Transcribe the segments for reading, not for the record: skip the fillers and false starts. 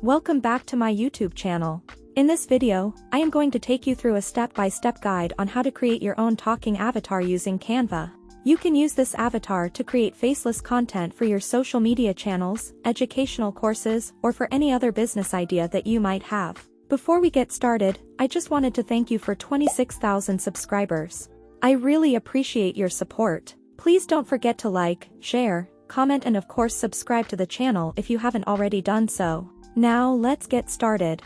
Welcome back to my YouTube channel. In this video, I am going to take you through a step-by-step guide on how to create your own talking avatar using Canva. You can use this avatar to create faceless content for your social media channels, educational courses, or for any other business idea that you might have. Before we get started, I just wanted to thank you for 26,000 subscribers. I really appreciate your support. Please don't forget to like, share, comment, and of course subscribe to the channel if you haven't already done so. Now let's get started.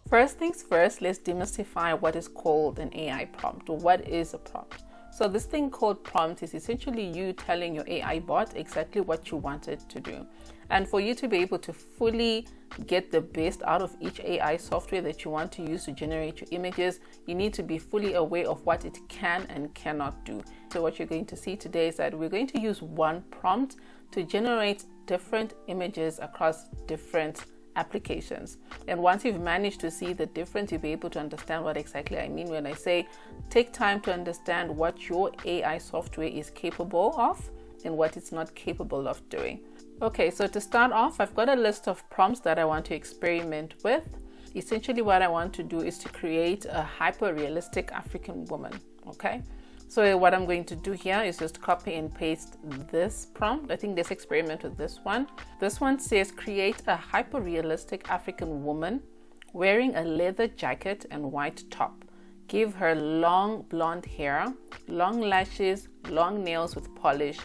First things first, let's demystify what is called an AI prompt, or what is a prompt. So this thing called prompt is essentially you telling your AI bot exactly what you want it to do. And for you to be able to fully get the best out of each AI software that you want to use to generate your images, you need to be fully aware of what it can and cannot do. So what you're going to see today is that we're going to use one prompt to generate different images across different applications. And once you've managed to see the difference, you'll be able to understand what exactly I mean when I say take time to understand what your AI software is capable of and what it's not capable of doing. Okay, so to start off, I've got a list of prompts that I want to experiment with. Essentially what I want to do is to create a hyper-realistic African woman. Okay, so what I'm going to do here is just copy and paste this prompt. I think let's experiment with this one. This one says create a hyper-realistic African woman wearing a leather jacket and white top. Give her long blonde hair, long lashes, long nails with polish,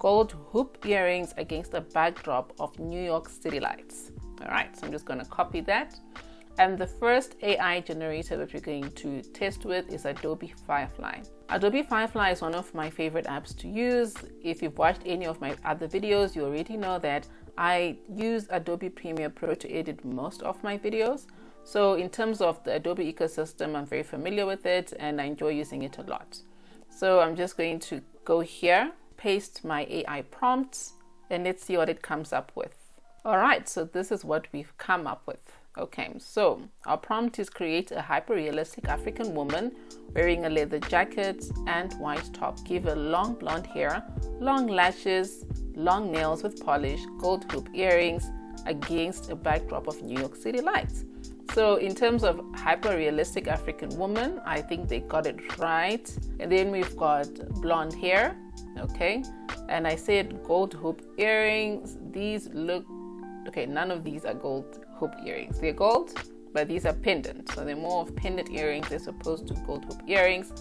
gold hoop earrings against a backdrop of New York City lights. All right, so I'm just going to copy that. And the first AI generator that we're going to test with is Adobe Firefly. Adobe Firefly is one of my favorite apps to use. If you've watched any of my other videos, you already know that I use Adobe Premiere Pro to edit most of my videos. So in terms of the Adobe ecosystem, I'm very familiar with it and I enjoy using it a lot. So I'm just going to go here, paste my AI prompts, and let's see what it comes up with. All right, so this is what we've come up with. Okay, so our prompt is create a hyper-realistic African woman wearing a leather jacket and white top. Give her long blonde hair, long lashes, long nails with polish, gold hoop earrings against a backdrop of New York City lights. So in terms of hyper-realistic African woman, I think they got it right. And then we've got blonde hair, okay? And I said gold hoop earrings. These look, okay, none of these are gold hoop earrings. They're gold, but these are pendant. So they're more of pendant earrings as opposed to gold hoop earrings.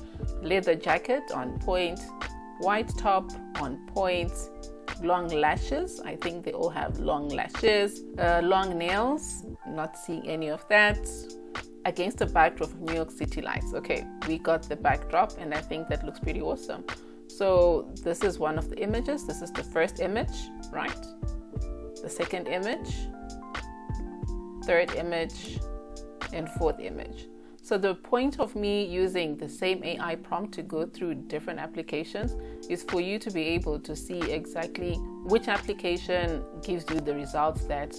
Leather jacket on point, white top on point, long lashes. I think they all have long lashes. Long nails, not seeing any of that. Against the backdrop of New York City lights. Okay, we got the backdrop and I think that looks pretty awesome. So this is one of the images. This is the first image, right? The second image, third image, and fourth image. So the point of me using the same AI prompt to go through different applications is for you to be able to see exactly which application gives you the results that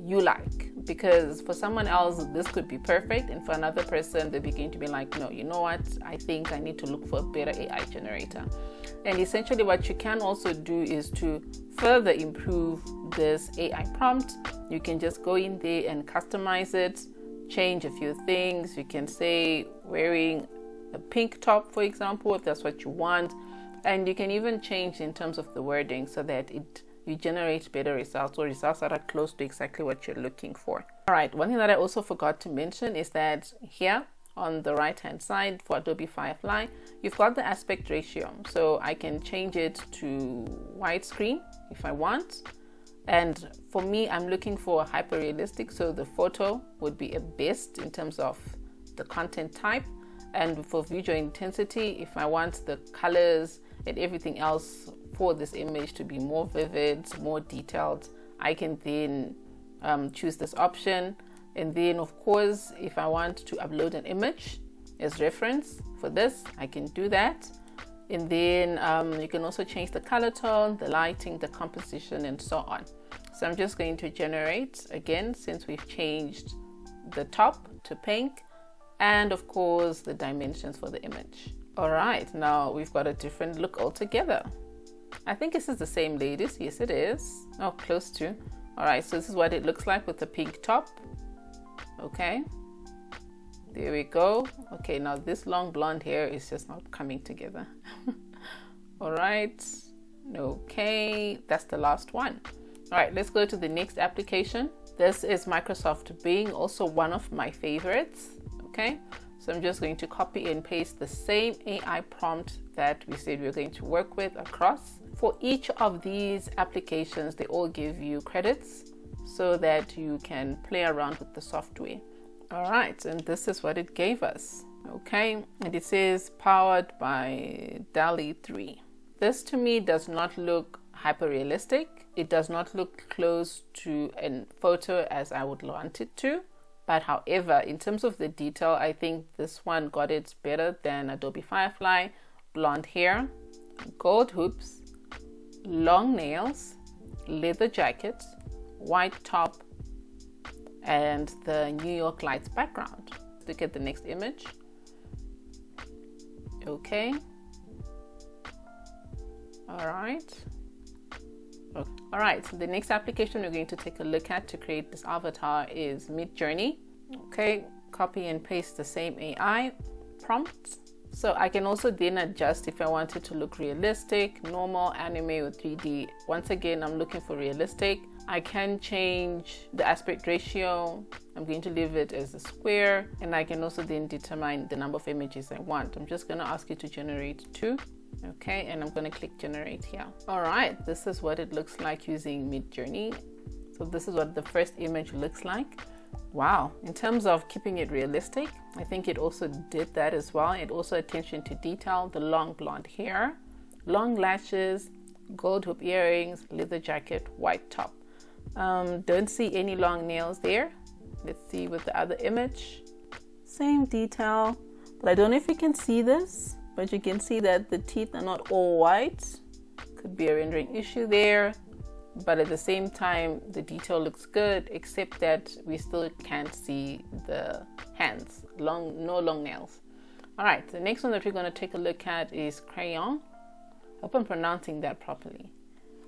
you like. Because for someone else, this could be perfect, and for another person, they're going to be like, no, you know what? I think I need to look for a better AI generator. And essentially what you can also do is to further improve this AI prompt. You can just go in there and customize it, change a few things. You can say wearing a pink top, for example, if that's what you want. And you can even change in terms of the wording so that you generate better results, or results that are close to exactly what you're looking for. All right, one thing that I also forgot to mention is that here on the right hand side for Adobe Firefly, you've got the aspect ratio. So I can change it to widescreen if I want. And for me, I'm looking for hyper realistic, so the photo would be a best in terms of the content type. And for visual intensity, if I want the colors and everything else for this image to be more vivid, more detailed, I can then choose this option. And then of course, if I want to upload an image as reference for this, I can do that. And then you can also change the color tone, the lighting, the composition, and so on. So I'm just going to generate again, since we've changed the top to pink, and of course the dimensions for the image. All right, now we've got a different look altogether. I think this is the same ladies. Yes, it is. Oh, close to. All right, so this is what it looks like with the pink top. Okay, there we go. Okay, now this long blonde hair is just not coming together. All right, okay, that's the last one. All right, let's go to the next application. This is Microsoft Bing, also one of my favorites. Okay, so I'm just going to copy and paste the same AI prompt that we said we were going to work with across. For each of these applications, they all give you credits so that you can play around with the software. All right, and this is what it gave us. Okay, and it says powered by DALL-E 3. This to me does not look hyper realistic. It does not look close to a photo as I would want it to. But however, in terms of the detail, I think this one got it better than Adobe Firefly. Blonde hair, gold hoops, long nails, leather jacket, white top, and the New York lights background. Look at the next image. Okay. All right. All right, so the next application we're going to take a look at to create this avatar is MidJourney. Okay, copy and paste the same AI prompt. So I can also then adjust if I want it to look realistic, normal, anime, or 3D. Once again, I'm looking for realistic. I can change the aspect ratio. I'm going to leave it as a square, and I can also then determine the number of images I want. I'm just going to ask you to generate 2. Okay, and I'm going to click generate here. All right, this is what it looks like using MidJourney. So this is what the first image looks like. Wow, in terms of keeping it realistic, I think it also did that as well. It also attention to detail, the long blonde hair, long lashes, gold hoop earrings, leather jacket, white top. Don't see any long nails there. Let's see with the other image. Same detail, but I don't know if you can see this, but you can see that the teeth are not all white. Could be a rendering issue there, but at the same time, the detail looks good, except that we still can't see the hands, no long nails. All right, the next one that we're going to take a look at is Craiyon. I hope I'm pronouncing that properly.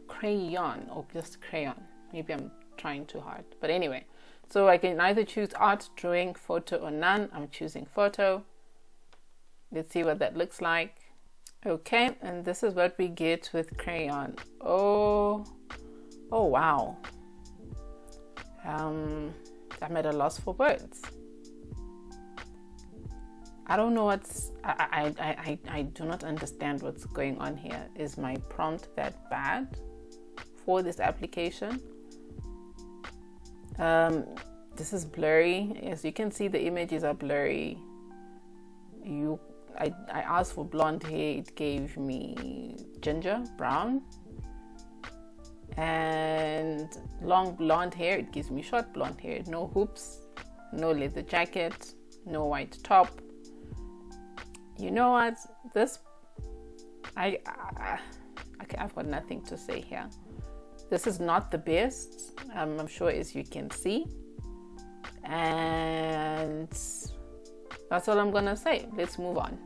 Craiyon, or just Crayon. Maybe I'm trying too hard, but anyway. So I can either choose art, drawing, photo, or none. I'm choosing photo. Let's see what that looks like. Okay, and this is what we get with Craiyon. Oh wow. I'm at a loss for words. I don't know I do not understand what's going on here. Is my prompt that bad for this application? This is blurry. As you can see, the images are blurry. I asked for blonde hair, it gave me ginger, brown. And long blonde hair, it gives me short blonde hair. No hoops, no leather jacket, no white top. You know what? Okay, I've got nothing to say here. This is not the best, I'm sure, as you can see. And that's all I'm gonna say. Let's move on.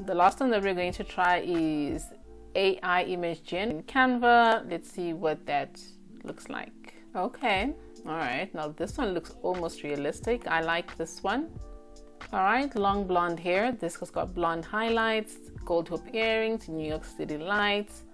The last one that we're going to try is AI image gen in Canva. Let's see what that looks like. Okay, all right, now this one looks almost realistic. I like this one. All right, long blonde hair. This has got blonde highlights, gold hoop earrings, New York City lights,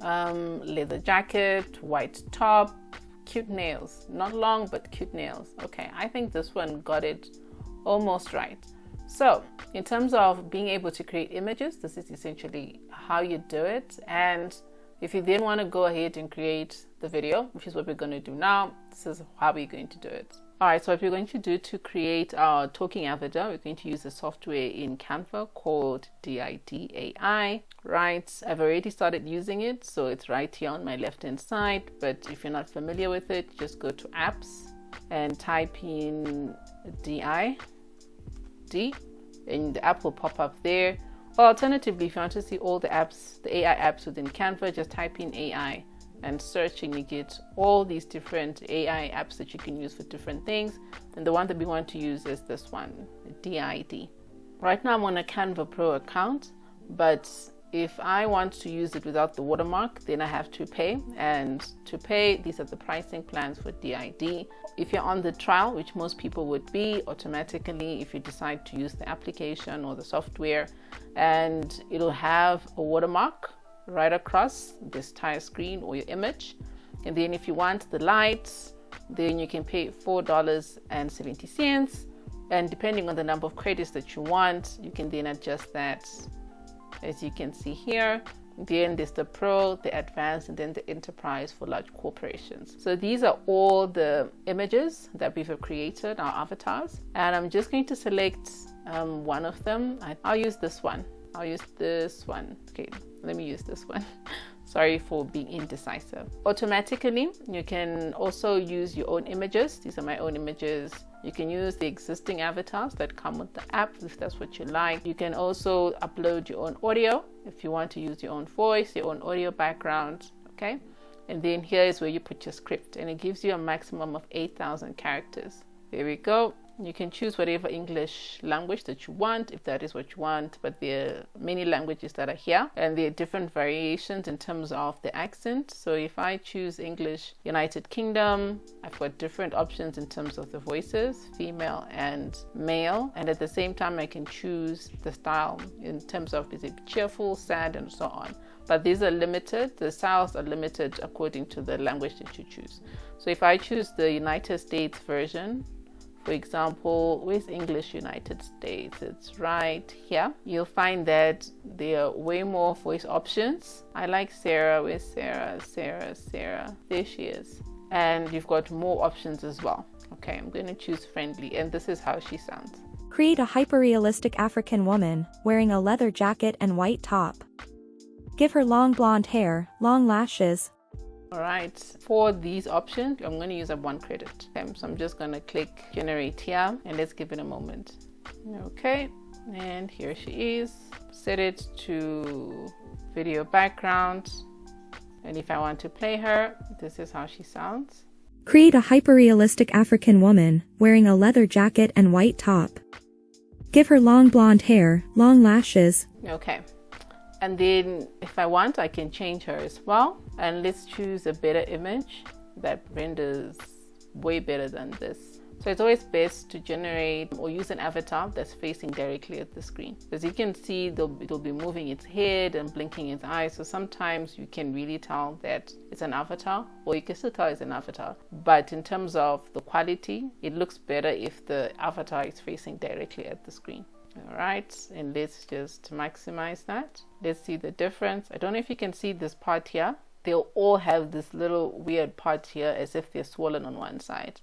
leather jacket, white top, cute nails. Not long, but cute nails. Okay, I think this one got it almost right. So in terms of being able to create images, this is essentially how you do it. And if you then want to go ahead and create the video, which is what we're going to do now, this is how we're going to do it. All right, so what we're going to do to create our talking avatar, we're going to use a software in Canva called DID-AI. Right, I've already started using it, so it's right here on my left hand side. But if you're not familiar with it, just go to apps and type in DID, and the app will pop up there. Or alternatively, if you want to see all the apps, the AI apps within Canva, just type in AI and search, and you get all these different AI apps that you can use for different things. And the one that we want to use is this one, DID. Right now I'm on a Canva Pro account, but If I want to use it without the watermark, then I have to pay. And to pay, these are the pricing plans for DID. If you're on the trial, which most people would be, automatically, if you decide to use the application or the software, and it'll have a watermark right across this entire screen or your image. And then if you want the lights, then you can pay $4.70. And depending on the number of credits that you want, you can then adjust that, as you can see here. Then there's the Pro, the Advanced, and then the Enterprise for large corporations. So these are all the images that we've created, our avatars. And I'm just going to select one of them. I'll use this one. Okay, let me use this one. Sorry for being indecisive. Automatically, you can also use your own images. These are my own images. You can use the existing avatars that come with the app if that's what you like. You can also upload your own audio if you want to use your own voice, your own audio background, okay? And then here is where you put your script, and it gives you a maximum of 8,000 characters. There we go. You can choose whatever English language that you want, if that is what you want, but there are many languages that are here, and there are different variations in terms of the accent. So if I choose English United Kingdom, I've got different options in terms of the voices, female and male, and at the same time I can choose the style in terms of is it cheerful, sad, and so on. But these are limited, the styles are limited according to the language that you choose. So if I choose the United States version, for example, with English United States, it's right here. You'll find that there are way more voice options. I like Sarah. Where's Sarah? Sarah. There she is. And you've got more options as well. Okay, I'm going to choose friendly, and this is how she sounds. Create a hyper-realistic African woman wearing a leather jacket and white top. Give her long blonde hair, long lashes. All right, for these options, I'm going to use up 1 credit. Okay, so I'm just going to click generate here, and let's give it a moment. Okay, and here she is. Set it to video background. And if I want to play her, this is how she sounds. Create a hyper-realistic African woman wearing a leather jacket and white top. Give her long blonde hair, long lashes. Okay. And then if I want, I can change her as well. And let's choose a better image that renders way better than this. So it's always best to generate or use an avatar that's facing directly at the screen. As you can see, it'll be moving its head and blinking its eyes. So sometimes you can really tell that it's an avatar, or you can still tell it's an avatar. But in terms of the quality, it looks better if the avatar is facing directly at the screen. All right, and let's just maximize that. Let's see the difference. I don't know if you can see this part here. They'll all have this little weird part here as if they're swollen on one side.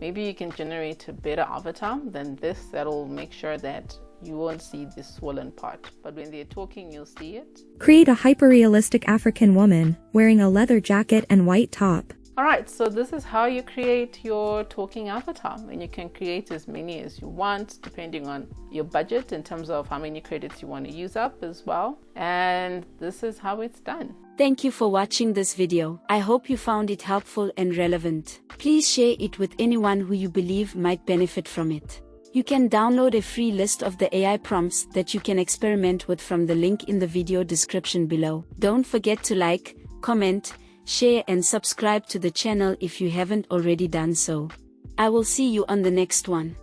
Maybe you can generate a better avatar than this that'll make sure that you won't see this swollen part. But when they're talking, you'll see it. Create a hyper-realistic African woman wearing a leather jacket and white top. Alright, so this is how you create your talking avatar, and you can create as many as you want depending on your budget in terms of how many credits you want to use up as well. And this is how it's done. Thank you for watching this video. I hope you found it helpful and relevant. Please share it with anyone who you believe might benefit from it. You can download a free list of the AI prompts that you can experiment with from the link in the video description below. Don't forget to like, comment, share and subscribe to the channel if you haven't already done so. I will see you on the next one.